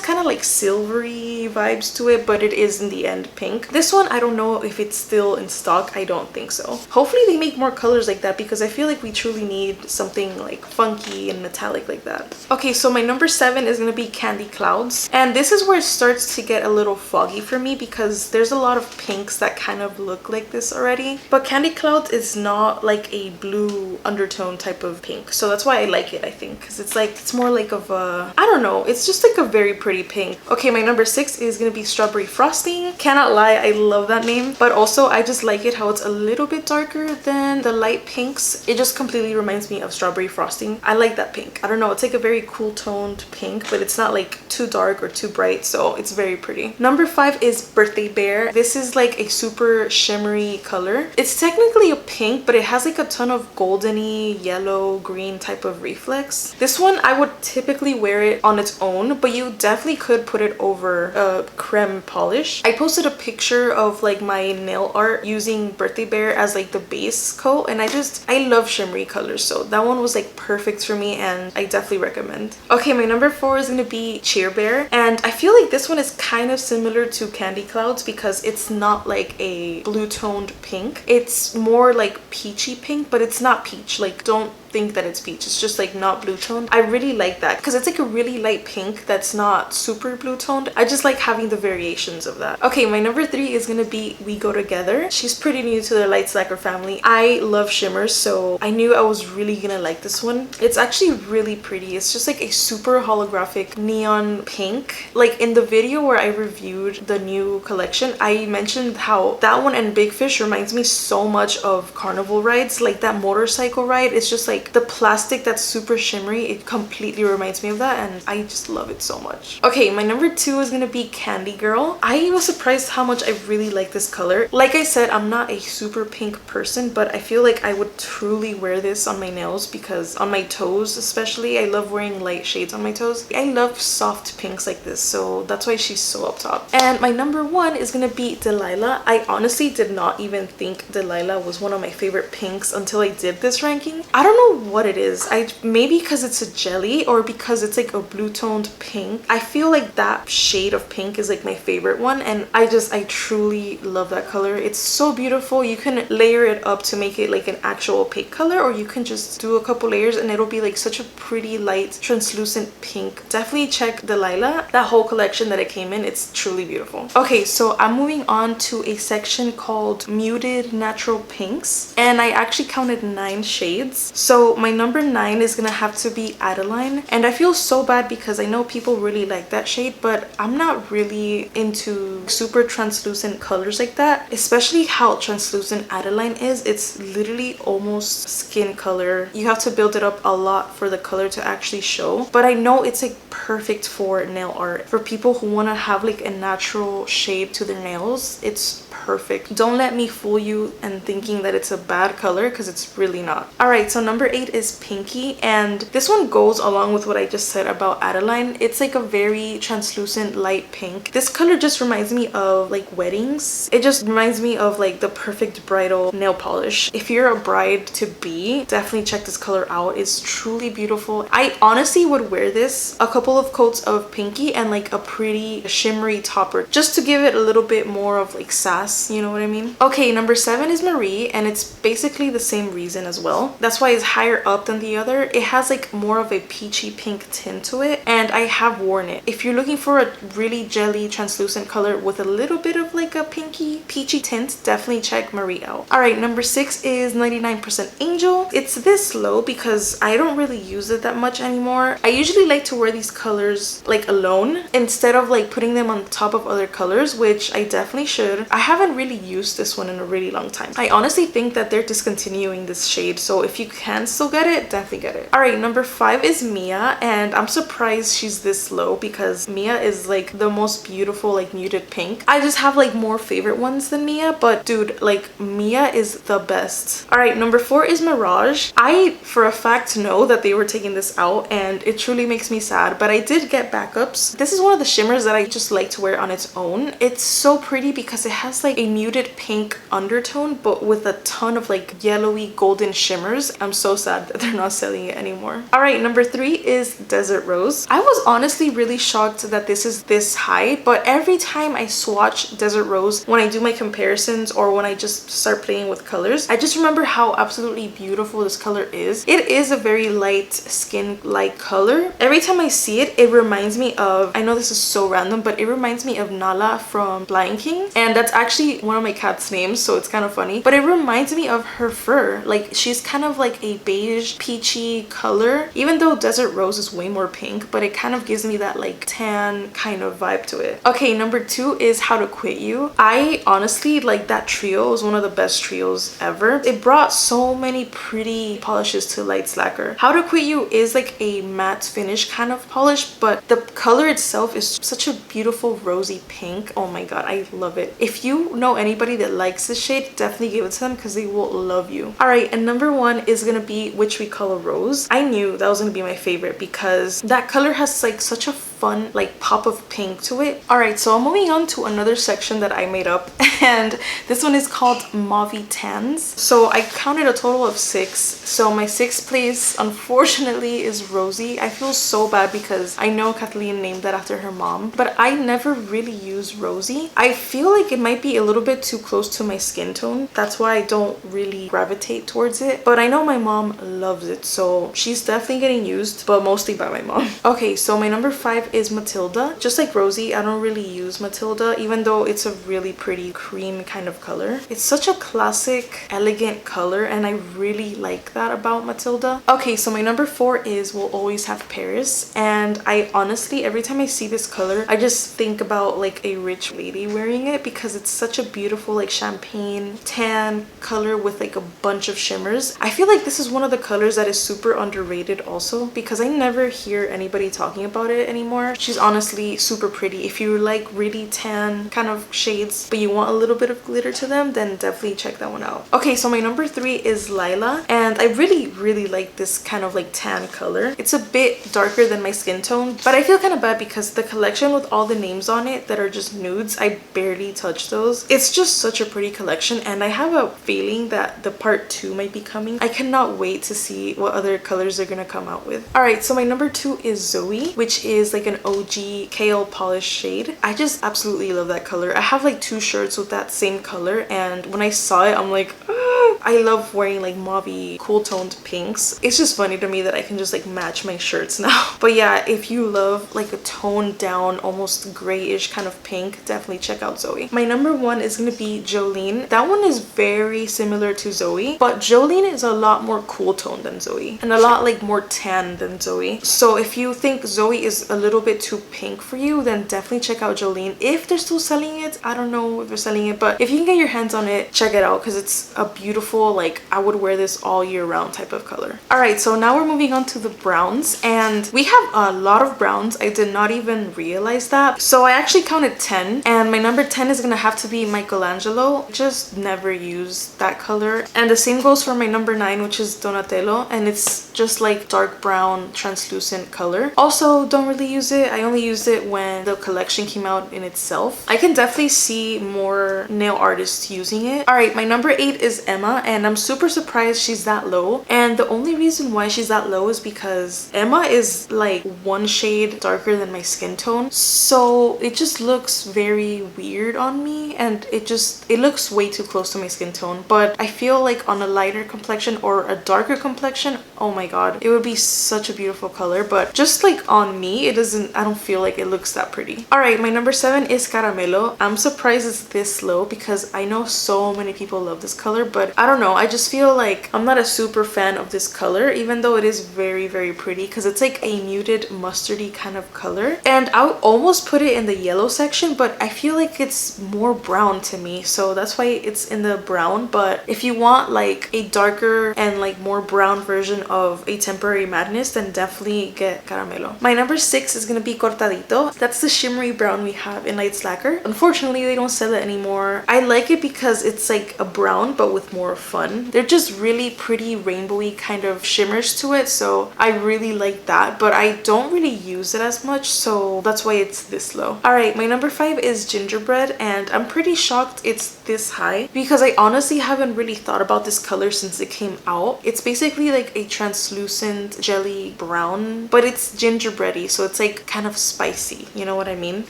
kind of like silvery vibes to it, but it is in the end pink. This one, I don't know if it's still in stock. I don't think so. Hopefully they make more colors like that, because I feel like we truly need something like funky and metallic like that. Okay, so my number 7 is gonna be Candy Clouds, and this is where it starts to get a little foggy for me because there's a lot of pinks that kind of look like this already, but Candy Clouds is not like a blue undertone type of pink, so that's why I like it, I think, because it's like, it's more like of a, I don't know, it's just like a very pretty pink. Okay, my number 6 is gonna be Strawberry Frosting. Cannot lie, I love that name, but also I just like it how it's a little bit darker than the light pinks. It just completely reminds me of Strawberry Frosting. I like that pink. I don't know, it's like a very cool toned pink, but it's not like too dark or too bright, so it's very pretty. Number 5 is Birthday Bear. This is like a super shimmery color. It's technically a pink, but it has like a ton of goldeny yellow green type of reflex. This one I would typically wear it on its own, but you definitely could put it over a creme polish. I posted a picture of like my nail art using Birthday Bear as like the base coat, and I love shimmery colors, so that one was like perfect for me and I definitely recommend. Okay, my number 4 is gonna be Cheer Bear, and I feel like this one is kind of similar to Candy Clouds because it's not like a blue toned pink. It's more like peachy pink, but it's not peach. Like, don't think that it's peach, it's just like not blue toned. I really like that because it's like a really light pink that's not super blue toned. I just like having the variations of that. Okay, my number 3 is gonna be We Go Together. She's pretty new to the Lights Lacquer family. I love shimmers, so I knew I was really gonna like this one. It's actually really pretty. It's just like a super holographic neon pink. Like in the video where I reviewed the new collection, I mentioned how that one and Big Fish reminds me so much of carnival rides, like that motorcycle ride. It's just like the plastic that's super shimmery, it completely reminds me of that, and I just love it so much. Okay, my number 2 is gonna be Candy Girl. I was surprised how much I really like this color. Like I said, I'm not a super pink person, but I feel like I would truly wear this on my nails because on my toes especially, I love wearing light shades on my toes. I love soft pinks like this, so that's why she's so up top. And my number 1 is gonna be Delilah. I honestly did not even think Delilah was one of my favorite pinks until I did this ranking. I don't know what it is. Maybe because it's a jelly or because it's like a blue toned pink. I feel like that shade of pink is like my favorite one, and I truly love that color. It's so beautiful. You can layer it up to make it like an actual opaque color, or you can just do a couple layers and it'll be like such a pretty light translucent pink. Definitely check Delilah, that whole collection that it came in. It's truly beautiful. Okay, so I'm moving on to a section called Muted Natural Pinks, and I actually counted 9 shades. So my number 9 is gonna have to be Adeline, and I feel so bad because I know people really like that shade, but I'm not really into super translucent colors like that, especially how translucent Adeline is. It's literally almost skin color. You have to build it up a lot for the color to actually show, but I know it's like perfect for nail art. For people who want to have like a natural shape to their nails, it's perfect. Don't let me fool you and thinking that it's a bad color, because it's really not. All right, so number 8 is Pinky, and this one goes along with what I just said about Adeline. It's like a very translucent light pink. This color just reminds me of like weddings. It just reminds me of like the perfect bridal nail polish. If you're a bride to be, definitely check this color out. It's truly beautiful. I honestly would wear this, a couple of coats of Pinky and like a pretty shimmery topper, just to give it a little bit more of like sass, you know what I mean? Okay, number 7 is Marie, and it's basically the same reason as well. That's why it's higher up than the other. It has like more of a peachy pink tint to it, and I have worn it. If you're looking for a really jelly translucent color with a little bit of like a pinky peachy tint, definitely check Marie out. All right, number 6 is 99% Angel. It's this low because I don't really use it that much anymore. I usually like to wear these colors like alone instead of like putting them on top of other colors, which I definitely should. I haven't haven't really used this one in a really long time. I honestly think that they're discontinuing this shade, so if you can still get it, definitely get it. All right, number 5 is Mia, and I'm surprised she's this low because Mia is like the most beautiful like muted pink. I just have like more favorite ones than Mia, but dude, like Mia is the best. All right, number 4 is Mirage. I for a fact know that they were taking this out, and it truly makes me sad, but I did get backups. This is one of the shimmers that I just like to wear on its own. It's so pretty because it has like a muted pink undertone but with a ton of like yellowy golden shimmers. I'm so sad that they're not selling it anymore. All right, number 3 is Desert Rose. I was honestly really shocked that this is this high, but every time I swatch Desert Rose, when I do my comparisons or when I just start playing with colors, I just remember how absolutely beautiful this color is. It is a very light skin like color. Every time I see it, it reminds me of, I know this is so random, but it reminds me of Nala from Lion King, and that's actually one of my cat's names, so it's kind of funny, but it reminds me of her fur. Like she's kind of like a beige peachy color, even though Desert Rose is way more pink, but it kind of gives me that like tan kind of vibe to it. Okay, number 2 is How to Quit You. I honestly like that trio. Is one of the best trios ever. It brought so many pretty polishes to Lights Lacquer. How to Quit You is like a matte finish kind of polish, but the color itself is such a beautiful rosy pink. Oh my god, I love it. If you know anybody that likes this shade, definitely give it to them because they will love you. All right, and number 1 is gonna be Which We Call a Rose. I knew that was gonna be my favorite because that color has like such a fun like pop of pink to it. All right, so I'm moving on to another section that I made up, and this one is called Mauve Tans. So I counted a total of 6. So my 6th place unfortunately is Rosy. I feel so bad because I know Kathleen named that after her mom, but I never really use Rosy. I feel like it might be a little bit too close to my skin tone. That's why I don't really gravitate towards it, but I know my mom loves it, so she's definitely getting used, but mostly by my mom. Okay, so my number 5 is Matilda. Just like Rosy, I don't really use Matilda, even though it's a really pretty cream kind of color. It's such a classic, elegant color, and I really like that about Matilda. Okay, so my number 4 is Will Always Have Paris, and I honestly, every time I see this color, I just think about like a rich lady wearing it because it's such a beautiful like champagne tan color with like a bunch of shimmers. I feel like this is one of the colors that is super underrated also because I never hear anybody talking about it anymore. She's honestly super pretty. If you like really tan kind of shades but you want a little bit of glitter to them, then definitely check that one out. Okay, so my number 3 is Lila, and I really like this kind of like tan color. It's a bit darker than my skin tone, but I feel kind of bad because the collection with all the names on it that are just nudes, I barely touch those. It's just such a pretty collection, and I have a feeling that the part 2 might be coming. I cannot wait to see what other colors they're gonna come out with. All right, so my number 2 is Zoe, which is like an OG kale polish shade. I just absolutely love that color. I have like 2 shirts with that same color, and when I saw it, I'm like, ah! I love wearing like mauve cool toned pinks. It's just funny to me that I can just like match my shirts now. But yeah, if you love like a toned down almost grayish kind of pink, definitely check out Zoe. My number 1 is gonna be Jolene. That one is very similar to Zoe, but Jolene is a lot more cool toned than Zoe and a lot like more tan than Zoe. So if you think Zoe is a little bit too pink for you, then definitely check out Jolene. If they're still selling it, I don't know if they're selling it, but if you can get your hands on it, check it out because it's a beautiful, like I would wear this all year round type of color. All right, so now we're moving on to the browns, and we have a lot of browns. I did not even realize that, so I actually counted 10, and my number 10 is gonna have to be Michelangelo. Just never use that color, and the same goes for my number 9, which is Donatello, and it's just like dark brown translucent color. Also, don't really use it. I only used it when the collection came out in itself. I can definitely see more nail artists using it. All right, my number 8 is Emma, and I'm super surprised she's that low, and the only reason why she's that low is because Emma is like 1 shade darker than my skin tone, so it just looks very weird on me, and it looks way too close to my skin tone. But I feel like on a lighter complexion or a darker complexion, oh my my god, it would be such a beautiful color, but just like on me, I don't feel like it looks that pretty. All right, my number 7 is Caramelo. I'm surprised it's this low because I know so many people love this color, but I don't know, I just feel like I'm not a super fan of this color, even though it is very, very pretty because it's like a muted mustardy kind of color. And I would almost put it in the yellow section, but I feel like it's more brown to me, so that's why it's in the brown. But if you want like a darker and like more brown version of a Temporary Madness, then definitely get Caramelo. My number 6 is gonna be Cortadito. That's the shimmery brown we have in Lights Lacquer. Unfortunately, they don't sell it anymore. I like it because it's like a brown but with more fun. They're just really pretty rainbowy kind of shimmers to it, so I really like that, but I don't really use it as much, so that's why it's this low. All right, my number 5 is Gingerbread, and I'm pretty shocked it's this high because I honestly haven't really thought about this color since it came out. It's basically like a translucent jelly brown, but it's gingerbready, so it's like kind of spicy, you know what I mean?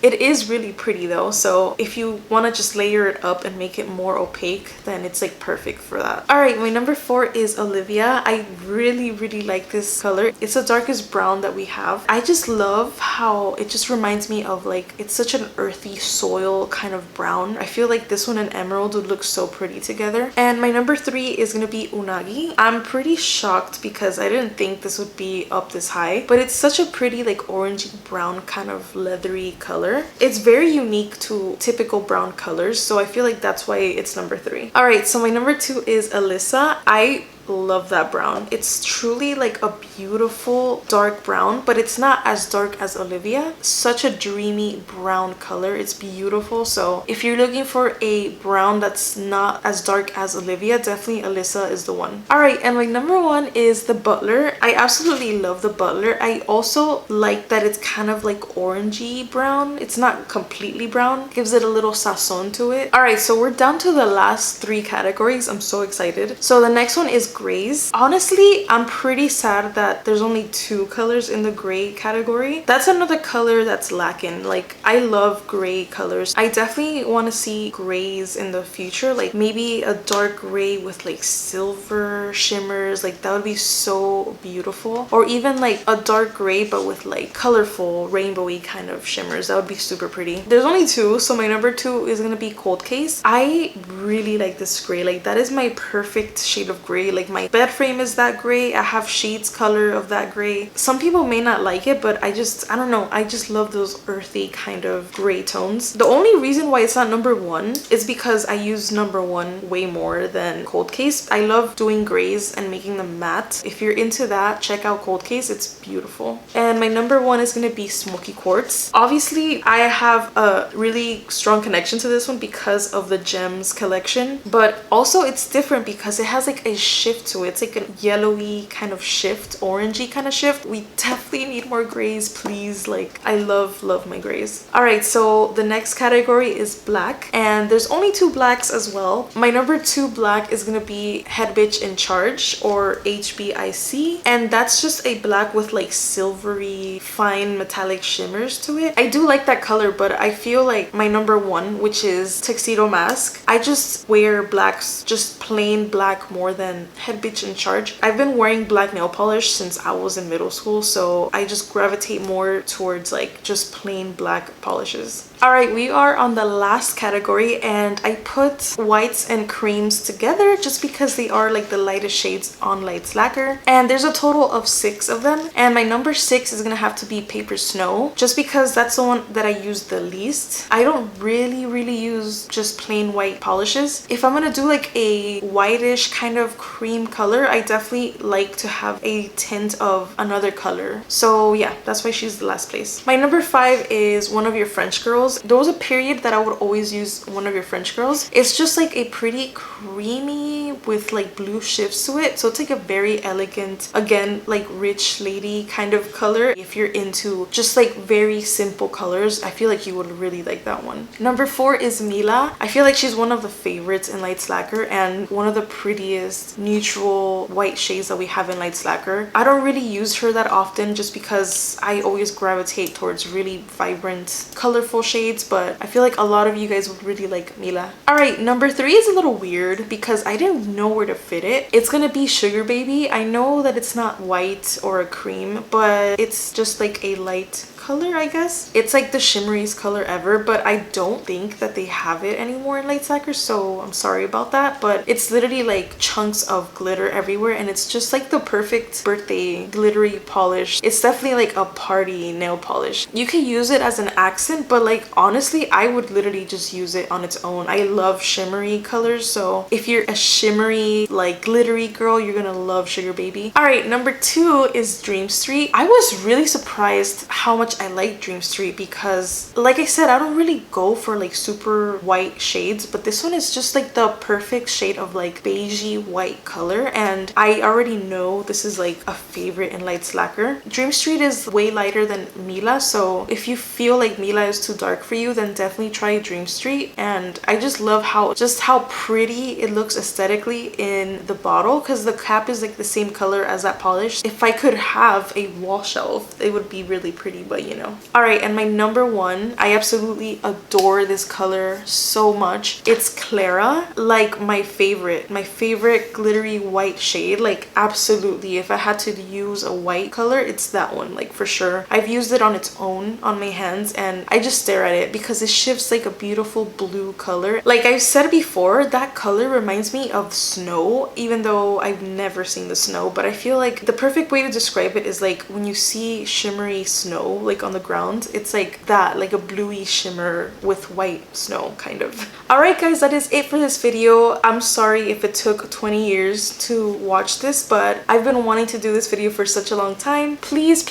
It is really pretty though, so if you want to just layer it up and make it more opaque, then it's like perfect for that. All right, my number 4 is Olivia. I really, really like this color. It's the darkest brown that we have. I just love how it just reminds me of like, it's such an earthy soil kind of brown. I feel like this one and emerald would look so pretty together. And my number 3 is gonna be Unagi. I'm pretty shocked because I didn't think this would be up this high, but it's such a pretty like orangey brown kind of leathery color. It's very unique to typical brown colors, so I feel like that's why it's number 3. All right, so my number 2 is Alyssa. I love that brown. It's truly like a beautiful dark brown, but it's not as dark as Olivia. Such a dreamy brown color. It's beautiful. So if you're looking for a brown that's not as dark as Olivia, definitely Alyssa is the one. All right, and my number 1 is the Butler. I absolutely love the Butler. I also like that it's kind of like orangey brown. It's not completely brown. It gives it a little sazon to it. All right, so we're down to the last 3 categories. I'm so excited. So the next one is grays. Honestly, I'm pretty sad that there's only 2 colors in the gray category. That's another color that's lacking. Like, I love gray colors. I definitely want to see grays in the future, like maybe a dark gray with like silver shimmers. Like, that would be so beautiful. Or even like a dark gray but with like colorful rainbowy kind of shimmers. That would be super pretty. There's only 2, so my number 2 is gonna be Cold Case. I really like this gray. Like, that is my perfect shade of gray. Like, my bed frame is that gray. I have shades color of that gray. Some people may not like it, but I don't know, I just love those earthy kind of gray tones. The only reason why it's not number 1 is because I use number 1 way more than Cold Case. I love doing grays and making them matte. If you're into that, check out Cold Case. It's beautiful. And my number 1 is going to be Smoky Quartz. Obviously, I have a really strong connection to this one because of the Gems collection, but also it's different because it has like a shift to it. It's like a yellowy kind of shift, orangey kind of shift. We definitely need more grays, please. Like, I love my grays. All right, so the next category is black, and there's only 2 blacks as well. My number 2 black is gonna be Head Bitch in Charge, or HBIC, and that's just a black with like silvery fine metallic shimmers to it. I do like that color, but I feel like my number 1, which is Tuxedo Mask, I just wear blacks, just plain black, more than Head Bitch in Charge. I've been wearing black nail polish since I was in middle school, so I just gravitate more towards like just plain black polishes. All right, we are on the last category, and I put whites and creams together just because they are like the lightest shades on Lights Lacquer, and there's a total of 6 of them. And my number 6 is gonna have to be Paper Snow, just because that's the one that I use the least. I don't really use just plain white polishes. If I'm gonna do like a whitish kind of cream color, I definitely like to have a tint of another color. So yeah, that's why she's the last place. My number 5 is One of Your French Girls. There was a period that I would always use One of Your French Girls. It's just like a pretty creamy with like blue shifts to it, so it's like a very elegant, again, like rich lady kind of color. If you're into just like very simple colors, I feel like you would really like that one. Number 4 is Mila. I feel like she's one of the favorites in Lights Lacquer and one of the prettiest neutral white shades that we have in Lights Lacquer. I don't really use her that often just because I always gravitate towards really vibrant, colorful shades, but I feel like a lot of you guys would really like Mila. Alright, number 3 is a little weird because I didn't know where to fit it. It's gonna be Sugar Baby. I know that it's not white or a cream, but it's just like a light color, I guess. It's like the shimmeriest color ever, but I don't think that they have it anymore in Lights Lacquer, so I'm sorry about that. But it's literally like chunks of glitter everywhere, and it's just like the perfect birthday glittery polish. It's definitely like a party nail polish. You can use it as an accent, but like honestly, I would literally just use it on its own. I love shimmery colors, so if you're a shimmery like glittery girl, you're gonna love Sugar Baby. All right, number 2 is Dream Street. I was really surprised how much I like Dream Street because, like I said, I don't really go for like super white shades, but this one is just like the perfect shade of like beigey white color, and I already know this is like a favorite in Lights Lacquer. Dream Street is way lighter than Mila, so if you feel like Mila is too dark for you, then definitely try Dream Street. And I just love how pretty it looks aesthetically in the bottle because the cap is like the same color as that polish. If I could have a wall shelf, it would be really pretty, but you know. All right, and my number 1, I absolutely adore this color so much. It's Clara, like my favorite glittery white shade. Like absolutely, if I had to use a white color, it's that one, like for sure. I've used it on its own on my hands, and I just stare at it because it shifts like a beautiful blue color. Like I've said before, that color reminds me of snow, even though I've never seen the snow, but I feel like the perfect way to describe it is like when you see shimmery snow like on the ground, it's like that, like a bluey shimmer with white snow kind of. All right guys, that is it for this video. I'm sorry if it took 20 years to watch this, but I've been wanting to do this video for such a long time. Please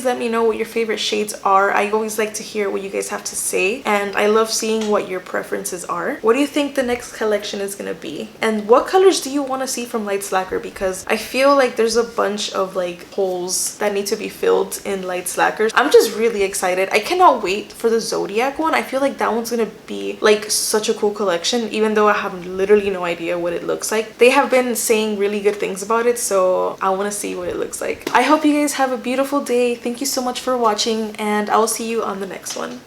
let me know what your favorite shades are. I always like to hear what you guys have to say, and I love seeing what your preferences are. What do you think the next collection is gonna be, and what colors do you want to see from Lights Lacquer? Because I feel like there's a bunch of like holes that need to be filled in Lights Lacquer. I'm just really excited. I cannot wait for the Zodiac one. I feel like that one's gonna be like such a cool collection, even though I have literally no idea what it looks like. They have been saying really good things about it, so I want to see what it looks like. I hope you guys have a beautiful day. Thank you so much for watching, and I will see you on the next one.